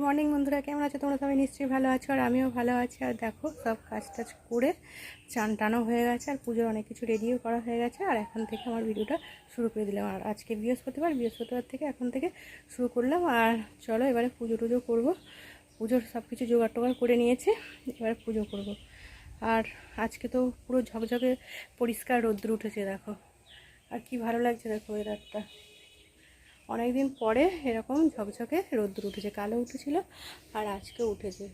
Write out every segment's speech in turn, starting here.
Morning বন্ধুরা, কেমন আছো তোমরা? সবাই নিশ্চয়ই ভালো আছো, আর আমিও ভালো আছি। আর দেখো, সব কাজ টাজ করে চান টানও হয়ে গেছে, আর পুজোর অনেক কিছু রেডিও করা হয়ে গেছে। আর এখন থেকে আমার ভিডিওটা শুরু করে দিলাম। আর আজকে বৃহস্পতিবার থেকে এখন থেকে শুরু করলাম। আর চলো এবারে পুজো টুজো করবো। পুজোর সব কিছু জোগাড় টোগাড় করে নিয়েছে, এবারে পুজো করব। আর আজকে তো পুরো ঝকঝকে পরিষ্কার রোদ্দুর উঠেছে, দেখো। আর কি ভালো লাগছে দেখো ওয়েদারটা। অনেকদিন পরে এরকম ঝকঝকে রোদ্দুর উঠেছে, কালো উঠেছিল আর আজকে উঠেছে।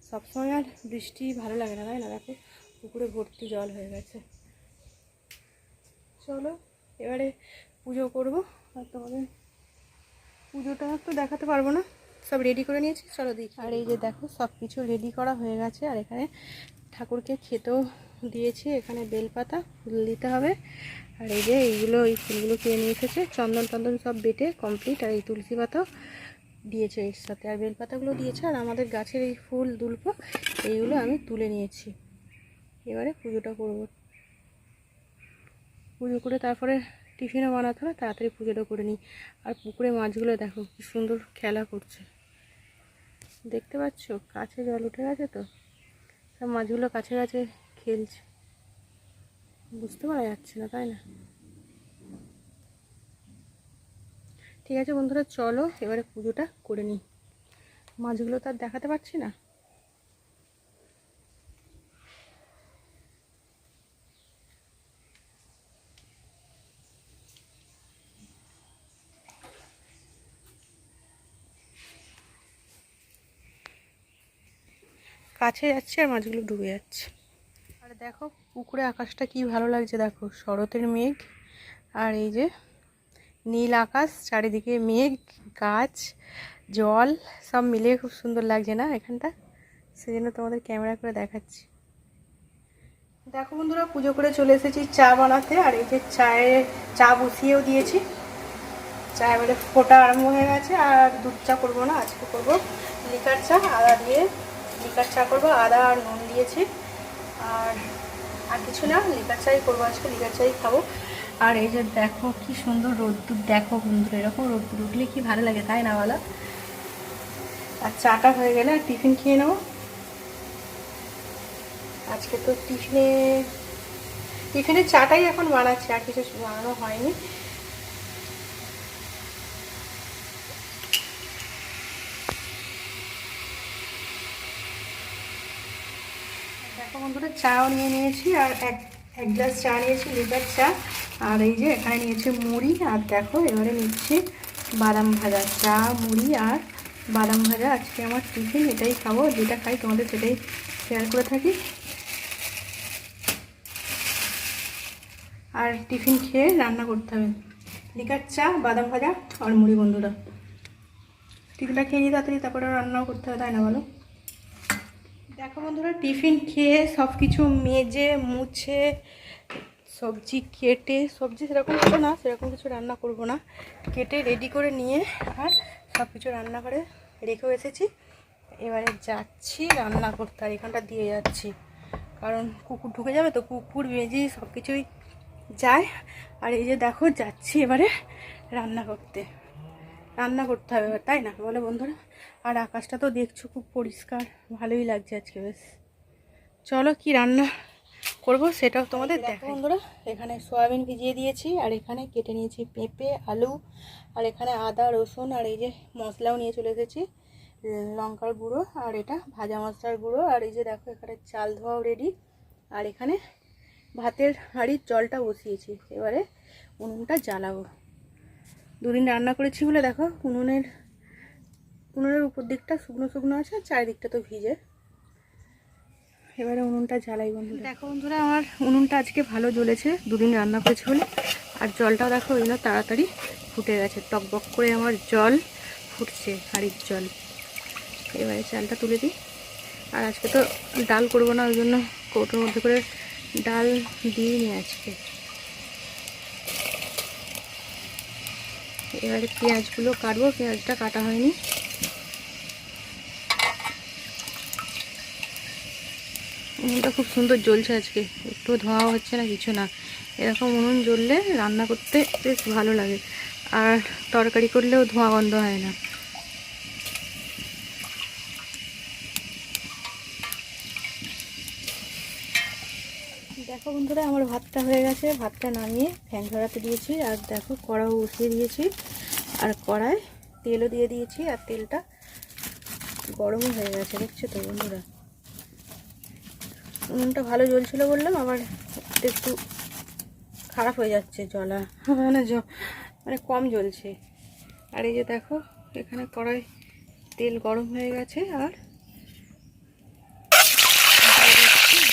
সবসময় আর বৃষ্টি ভালো লাগে না, তাই না? দেখো পুকুরে ভর্তি জল হয়ে গেছে। চলো এবারে পুজো করব। আর তোমাদের পুজোটা তো দেখাতে পারবো না, সব রেডি করে নিয়েছি, চলো দেখি। আর এই যে দেখো, সব কিছু রেডি করা হয়ে গেছে। আর এখানে ঠাকুরকে খেতেও দিয়েছি। এখানে বেলপাতা ফুল দিতে হবে। আর এই যে এই ফুলগুলো কিনে নিয়ে এসেছে, চন্দন টন্দন সব বেটে কমপ্লিট। আর এই তুলসী পাতাও দিয়েছে এর সাথে, আর বেলপাতাগুলো দিয়েছে। আর আমাদের গাছের এই ফুল দুল্প এইগুলো আমি তুলে নিয়েছি। এবারে পুজোটা করব। পুজো করে তারপরে টিফিনও বানাতে হবে, তাড়াতাড়ি পুজোটা করে নিই। আর পুকুরে মাছগুলো দেখো কি সুন্দর খেলা করছে, দেখতে পাচ্ছ? কাছে জল উঠে গেছে তো সব মাছগুলো কাছে কাছে খেলছে, বুঝতে পারা যাচ্ছে না, তাই না? ঠিক আছে বন্ধুরা, চলো এবারে পুজোটা করে নিই। মাছগুলো তো আর দেখাতে পারছি না। কাছে যাচ্ছে আর মাছগুলো ডুবে যাচ্ছে। আর দেখো পুকুরে আকাশটা কি ভালো লাগছে, দেখো শরতের মেঘ। আর এই যে নীল আকাশ, চারিদিকে মেঘ, গাছ, জল সব মিলিয়ে খুব সুন্দর লাগছে না এখানটা? সেজন্য তোমাদের ক্যামেরা করে দেখাচ্ছি। দেখো বন্ধুরা, পুজো করে চলে এসেছি চা বানাতে। আর এই যে চা বসিয়েও দিয়েছি। চা এবারে ফোটা আরম্ভ হয়ে গেছে। আর দুধ চা করবো না, আজকে করবো লিকার চা, আদা দিয়ে লিকার চা করবো। আদা আর নুন দিয়েছি। আর আর কিছু না, লিকার চাই করবো আজকে, লিকার চাই খাবো। আর এই যে দেখো কি সুন্দর রোদ্দুর, দেখো বন্ধুরা, এরকম রোদ্দুর উঠলে কি ভালো লাগে, তাই না বলো? আর চাটা হয়ে গেলে আর টিফিন খেয়ে নেবো। আজকে তো টিফিনে চাটাই এখন বানাচ্ছি, আর কিছু বানানো হয়নি। দেখো বন্ধুরা, চাও নিয়ে নিয়েছি। আর এক গ্লাস চা নিয়েছি, লিকার চা। আর এই যে এখানে নিয়েছি মুড়ি। আর দেখো এবারে নিচ্ছি বাদাম ভাজা। চা, মুড়ি আর বাদাম ভাজা আজকে আমার টিফিন। এটাই খাবো, যেটা খাই তোমাদের সেটাই শেয়ার করে থাকি। আর টিফিন খেয়ে রান্না করতে হবে। লিকার চা, বাদাম ভাজা আর মুড়ি বন্ধুরা। টিফিনটা খেয়ে নিই তাড়াতাড়ি, তারপরে রান্নাও করতে হবে, তাই না বলো? দেখো বন্ধুরা, টিফিন খেয়ে সব কিছু মেজে মুছে সবজি কেটে, সবজি সেরকম কিছু না, সেরকম কিছু রান্না করব না, কেটে রেডি করে নিয়ে আর সব কিছু রান্না করে রেখেও এসেছি। এবারে যাচ্ছি রান্না করতে। আর এখানটা দিয়ে যাচ্ছি, কারণ কুকুর ঢুকে যাবে তো, কুকুর মেজি সব কিছুই যায়। আর এই যে দেখো যাচ্ছি এবারে রান্না করতে হবে, তাই না বলো বন্ধুরা? আর আকাশটা তো দেখছো খুব পরিষ্কার, ভালোই লাগছে আজকে বেশ। চলো কি রান্না করব সেটাও তোমাদের দেখো বন্ধুরা। এখানে সয়াবিন ভিজিয়ে দিয়েছি, আর এখানে কেটে নিয়েছি পেঁপে, আলু, আর এখানে আদা, রসুন, আর এই যে মশলাও নিয়ে চলে এসেছি, লঙ্কার গুঁড়ো, আর এটা ভাজা মশলার গুঁড়ো। আর এই যে দেখো এখানে চাল ধোয়াও রেডি। আর এখানে ভাতের হাঁড়ির জলটা বসিয়েছি, এবারে উনুনটা জ্বালাবো। দুদিন রান্না করেছি বলে দেখো উনুনের উপর দিকটা শুকনো শুকনো আছে, চারিদিকটা তো ভিজে। এবারে উনুনটা জ্বালাই বন্ধুরা। দেখো বন্ধুরা, আমার উনুনটা আজকে ভালো জ্বলেছে, দুদিন রান্না করেছি বলে। আর জলটাও দেখো ওই জন্য তাড়াতাড়ি ফুটে গেছে, টকবক করে আমার জল ফুটছে, হাঁড়ির জল। এবারে চালটা তুলে দিই। আর আজকে তো ডাল করবো না, ওই জন্য কৌটোর মধ্যে করে ডাল দিইনি আজকে। এবারে পেঁয়াজগুলো কাটবো, পেঁয়াজটা কাটা হয়নি। উনুনটা খুব সুন্দর জ্বলছে আজকে, একটু ধোঁয়া হচ্ছে না, কিছু না। এরকম উনুন জ্বললে রান্না করতে বেশ ভালো লাগে, আর তরকারি করলেও ধোঁয়া গন্ধ হয় না। দেখো বন্ধুরা আমার ভাতটা হয়ে গেছে, ভাতটা নামিয়ে ফ্যান ঝরাতে দিয়েছি। আর দেখো কড়াও বসিয়ে দিয়েছি, আর কড়ায় তেলও দিয়ে দিয়েছি, আর তেলটা গরমও হয়ে গেছে, দেখছো তো বন্ধুরা। উনুনটা ভালো জ্বলছিল বললাম, আবার একটু খারাপ হয়ে যাচ্ছে জ্বলা, মানে কম জ্বলছে। আর এই যে দেখো এখানে কড়াই তেল গরম হয়ে গেছে, আর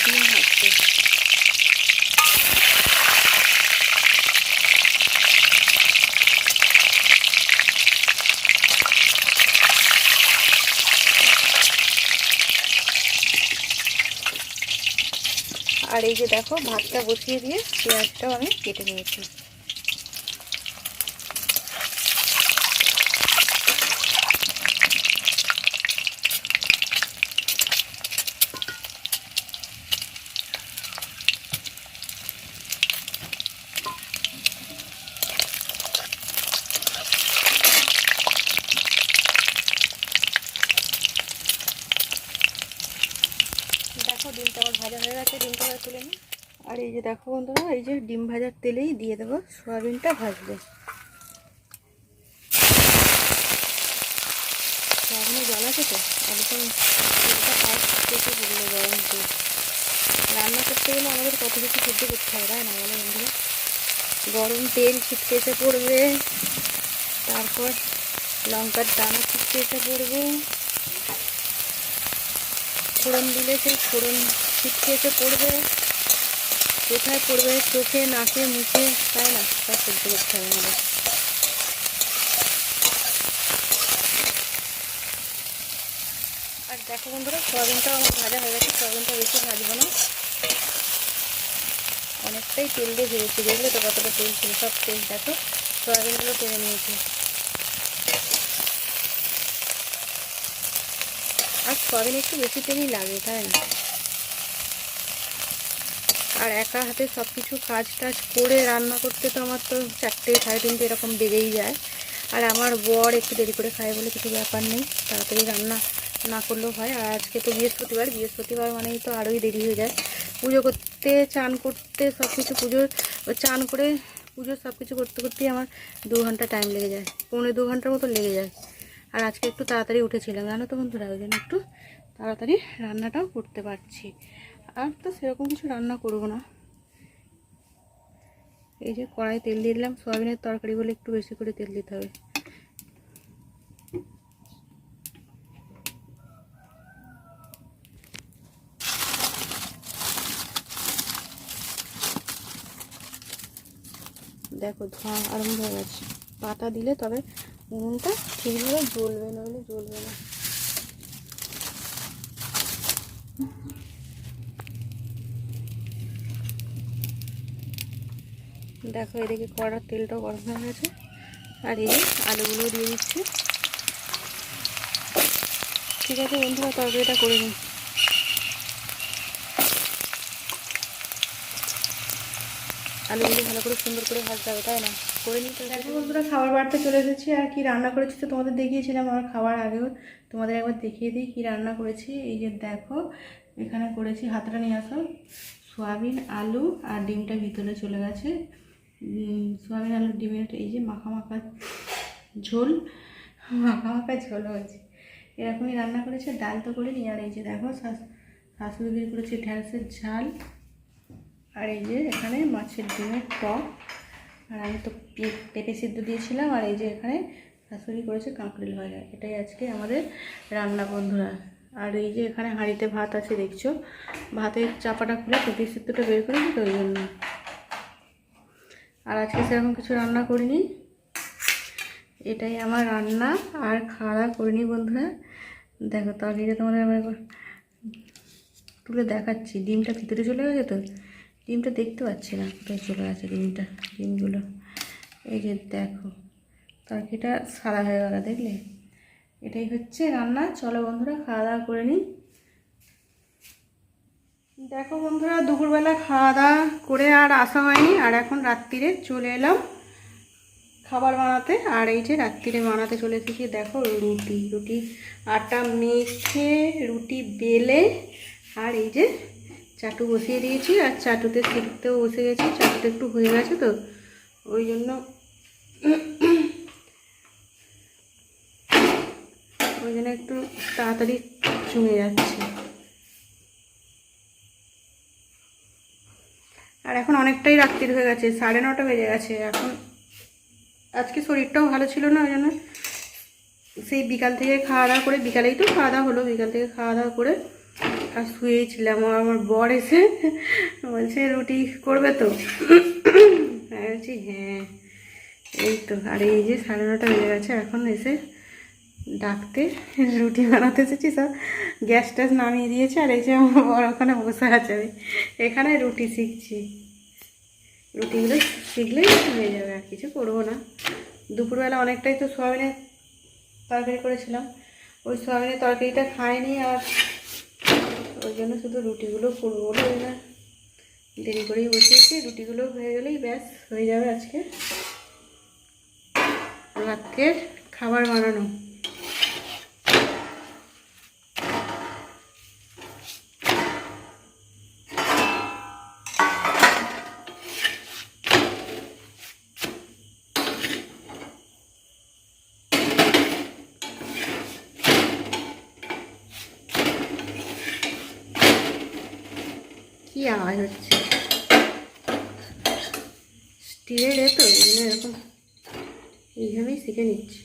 ডিম হচ্ছে। আর এই যে দেখো ভাতটা বসিয়ে দিয়ে পেঁয়াজটাও আমি কেটে নিয়েছি। দেখো ডিমটা আমার ভাজা হয়ে গেছে, ডিমটা তুলে নিই। আর এই যে দেখো বন্ধুরা, এই যে ডিম ভাজার তেলেই দিয়ে দেবো সয়াবিনটা ভাজবে। সয়াবিনে জল আছে তো, একদম তেলটা ফার্স্ট কেটে পড়লো গরম তেল। রান্না করতে গেলে আমাদের কত কিছু সহ্য করতে হয়, তাই না বলো বন্ধুরা। গরম তেল ছিটকে এসে পড়বে, তারপর লঙ্কার দানা ছিটকে এসে পড়বে, ফোড়ন দিলে সেই ফোড়ন ছিটকে এসে পড়বে, কোথায় পড়বে চোখে নাকে মুখে, তাই না, সব সহ্য করতে হবে আমাদের। আর দেখো বন্ধুরা সয়াবিনটাও আমার ভাজা হয়ে গেছে, সয়াবিনটা বেশি ভাজবো না, অনেকটাই তেল দিয়ে ভেজেছি, দেখলে তো কতটা তেল ছিল, সব তেল দেখো সয়াবিনগুলো টেনে নিয়েছি। আর সয়াবিন একটু বেশি তেলই লাগে, তাই না। আর একা হাতে সব কিছু কাজ টাজ করে রান্না করতে তো আমার তো 4টে 3:30 এরকম বেজেই যায়। আর আমার বর একটু দেরি করে খায় বলে কিছু ব্যাপার নেই, তাড়াতাড়ি রান্না না করলেও হয়। আর আজকে তো বৃহস্পতিবার মানেই তো আরোই দেরি হয়ে যায় পুজো করতে, চান করতে, সব কিছু চান করে পুজোর সব কিছু করতে করতেই আমার 2 ঘন্টা টাইম লেগে যায়, 1.5-2 ঘন্টার মতো লেগে যায়। আর আজকে একটু তাড়াতাড়ি উঠেছিলাম জানো তো বন্ধুরা, ওই জন্য একটু তাড়াতাড়ি রান্নাটাও করতে পারছি। আর তো সেরকম কিছু রান্না করব না। এই যে কড়াই তেল দিয়ে দিলাম, সয়াবিনের তরকারি বলে একটু বেশি করে তেল দিতে হবে। দেখো ধোঁয়া আরম্ভ হয়ে গেছে, পাতা দিলে তবে উনুনটা ঠিকভাবে জ্বলবে, নইলে জ্বলবে না। দেখো এদিকে কড়ার তেলটাও গরম হয়ে গেছে, আর এই আলুগুলো দিয়ে দিচ্ছি। ঠিক আছে বন্ধুরা, তরকারিটা করে নিই। আলুগুলো ভালো করে সুন্দর করে ভাজতে হবে, তাই না, করে নিই। দেখো বন্ধুরা খাবার বাড়তে চলে এসেছি, আর কি রান্না করেছি তো তোমাদের দেখিয়েছিলাম আমার খাবার আগেও, তোমাদের একবার দেখিয়ে দিই কি রান্না করেছি। এই যে দেখো এখানে করেছি, হাতটা নিয়ে আসো, সয়াবিন আলু আর ডিমটা ভিতরে চলে গেছে। সয়াবিন আলু ডিমের এই যে মাখা মাখা ঝোল, হয়েছে, এরকমই রান্না করেছে। ডাল তো করিনি। আর এই যে দেখো শাশুড়ি দিয়ে করেছে ঢ্যাঁড়সের ঝাল, আর এই যে এখানে মাছের ডিমের টক, আর আমি তো পেঁপে সিদ্ধ দিয়েছিলাম। আর এই যে এখানে শাশুড়ি করেছে কাঁকড়িল ভাজা। এটাই আজকে আমাদের রান্না বন্ধুরা। আর এই যে এখানে হাঁড়িতে ভাত আছে দেখছো, ভাতের চাপাটা খুলে পেঁপে সিদ্ধটা বের করেছি তো ওই জন্য। আর আজকে সেরকম কিছু রান্না করিনি, এটাই আমার রান্না। আর খাওয়া দাওয়া করিনি বন্ধুরা। দেখো তরকারিটা তোমাদের আবার তুলে দেখাচ্ছি, ডিমটা ভিতরে চলে গেছে তো, ডিমটা দেখতে পাচ্ছি না কোথায় চলে গেছে ডিমগুলো। এই যে দেখো তরকারিটা সাদা হয়ে গেল, দেখলে। এটাই হচ্ছে রান্না। চলো বন্ধুরা খাওয়া দাওয়া করে নিই। দেখো বন্ধুরা দুপুরবেলা খাওয়া দাওয়া করে আর আসা হয়নি, আর এখন রাত্রিরে চলে এলাম খাবার বানাতে। আর এই যে রাত্রিরে বানাতে চলে এসেছি, দেখো রুটি আটা মেখে রুটি বেলে, আর এই যে চাটু বসিয়ে দিয়েছি, আর চাটুতে শিখতেও বসে গেছি। চাটুতে একটু হয়ে গেছে তো, ওই জন্য একটু তাড়াতাড়ি চুঙে যাচ্ছে। আর এখন অনেকটাই রাত্রির হয়ে গেছে, 9:30 বেজে গেছে এখন। আজকে শরীরটাও ভালো ছিল না, ওই জন্য সেই বিকাল থেকে খাওয়া দাওয়া করে, বিকালেই তো খাওয়া দাওয়া হলো, বিকাল থেকে খাওয়া দাওয়া করে আর শুয়েই ছিলাম। আমার বর এসে বলছে রুটি করবে তো, আমি বলছি হ্যাঁ। এই তো, আর এই যে 9:30 বেজে গেছে এখন এসে ডাকতে রুটি বানাতে এসেছি। সব গ্যাস ট্যাস নামিয়ে দিয়েছে, আর এই যে আমার বর ওখানে বসে আছে, আমি এখানে রুটি শিখছি। রুটিগুলো শিখলেই হয়ে যাবে, আর কিছু করবো না। দুপুরবেলা অনেকটাই তো সয়াবিনের তরকারি করেছিলাম, ওই সয়াবিনের তরকারিটা খাইনি, আর ওই জন্য শুধু রুটিগুলো করবো বলে ওই না দেরি করেই বসিয়েছি। রুটিগুলো হয়ে গেলেই ব্যাস হয়ে যাবে আজকে রাত্রের খাবার বানানো। কি আওয়াজ হচ্ছে? স্টিলের তো এরকম এইভাবেই শিখে নিচ্ছি।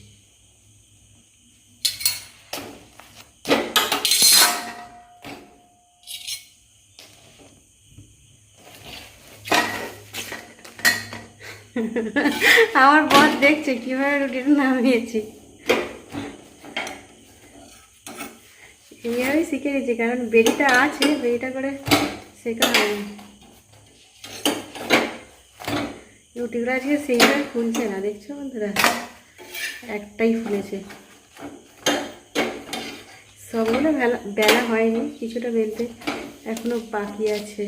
আমার বস দেখছে কিভাবে রুটিটা নামিয়েছি, এইভাবেই শিখে নিচ্ছি, কারণ বেরিটা আছে, বেরিটা করে শেখা হয়নি। রুটিগুলো আজকে সেইভাবে ফুলছে না, দেখছো বন্ধুরা, একটাই ফুলেছে। সবগুলো বেলা হয়নি, কিছুটা বেলতে এখনো বাকি আছে।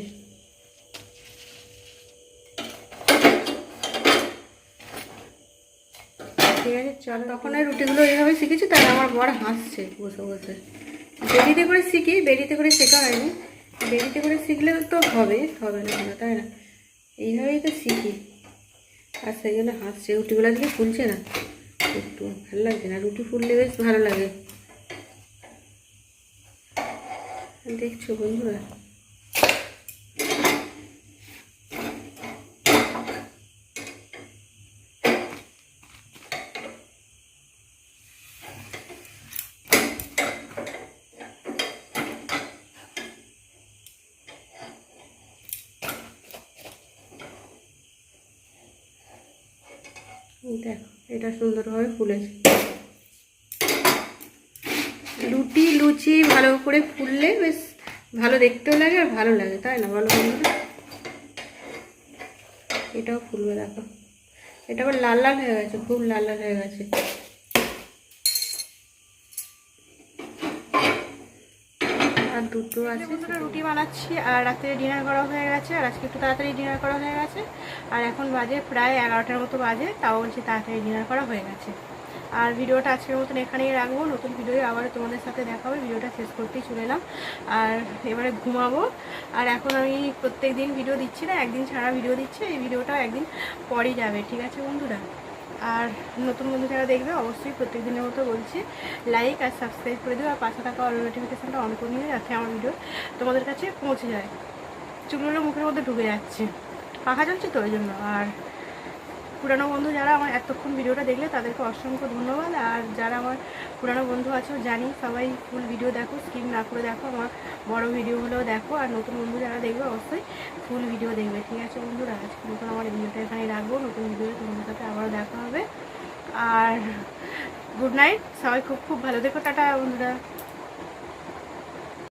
ঠিক আছে চলো, তখন ওই রুটিগুলো এইভাবে শিখেছি, তাই আমার বর হাসছে বসে বসে। বেরিতে করে শিখি, বেরিতে করে শেখা হয়নি, বেরিতে করে শিখলে তো হবে না কেন, তাই না? এইভাবেই তো শিখি, আর সেই জন্য হাসছে। রুটিগুলো আজকে ফুলছে না, একটু ভালো লাগছে না। রুটি ফুললে বেশ ভালো লাগে, দেখছো বন্ধুরা। দেখো এটা সুন্দরভাবে ফুলেছে। রুটি লুচি ভালো করে ফুললে বেশ ভালো দেখতেও লাগে আর ভালো লাগে, তাই না বলো বন্ধুরা? এটাও ফুলবে, দেখো এটা আবার লাল লাল হয়ে গেছে, খুব লাল লাল হয়ে গেছে। আর দুটো আছে। রুটি বানাচ্ছি আর রাত্রে ডিনার করা হয়ে গেছে, আর আজকে একটু তাড়াতাড়ি ডিনার করা হয়ে গেছে। আর এখন বাজে প্রায় 11টার মতো বাজে, তাও বলছি তাড়াতাড়ি ডিনার করা হয়ে গেছে। আর ভিডিওটা আজকের মতন এখানেই রাখবো, নতুন ভিডিও আবার তোমাদের সাথে দেখা হবে। ভিডিওটা শেষ করতেই চলে এলাম, আর এবারে ঘুমাবো। আর এখন আমি প্রত্যেক দিন ভিডিও দিচ্ছি না, একদিন ছাড়া ভিডিও দিচ্ছি, এই ভিডিওটাও একদিন পরই যাবে, ঠিক আছে বন্ধুরা? আর নতুন বন্ধু যারা দেখবে অবশ্যই প্রত্যেক দিনের মতো বলছি লাইক আর সাবস্ক্রাইব করে দেবে, আর পাশে থাকা অল নোটিফিকেশানটা অন করে নিয়ে যাতে আমার ভিডিও তোমাদের কাছে পৌঁছে যায়। চুলগুলো মুখের মধ্যে ঢুকে যাচ্ছে, পাখা চলছে তো ওই জন্য। আর পুরানো বন্ধু যারা আমার এতক্ষণ ভিডিওটা দেখলে তাদেরকে অসংখ্য ধন্যবাদ। আর যারা আমার পুরানো বন্ধু আছে জানি সবাই ফুল ভিডিও দেখো, স্কিপ না করে দেখো, আমার বড় ভিডিওগুলোও দেখো। আর নতুন বন্ধু যারা দেখবে অবশ্যই ফুল ভিডিও দেখবে, ঠিক আছে বন্ধুরা? আজকে নতুন আমার ভিডিওটা এখানে রাখবো, নতুন ভিডিও তোমাদের সাথে আবারও দেখা হবে। আর গুড নাইট, সবাই খুব খুব ভালো দেখো, টাটা বন্ধুরা।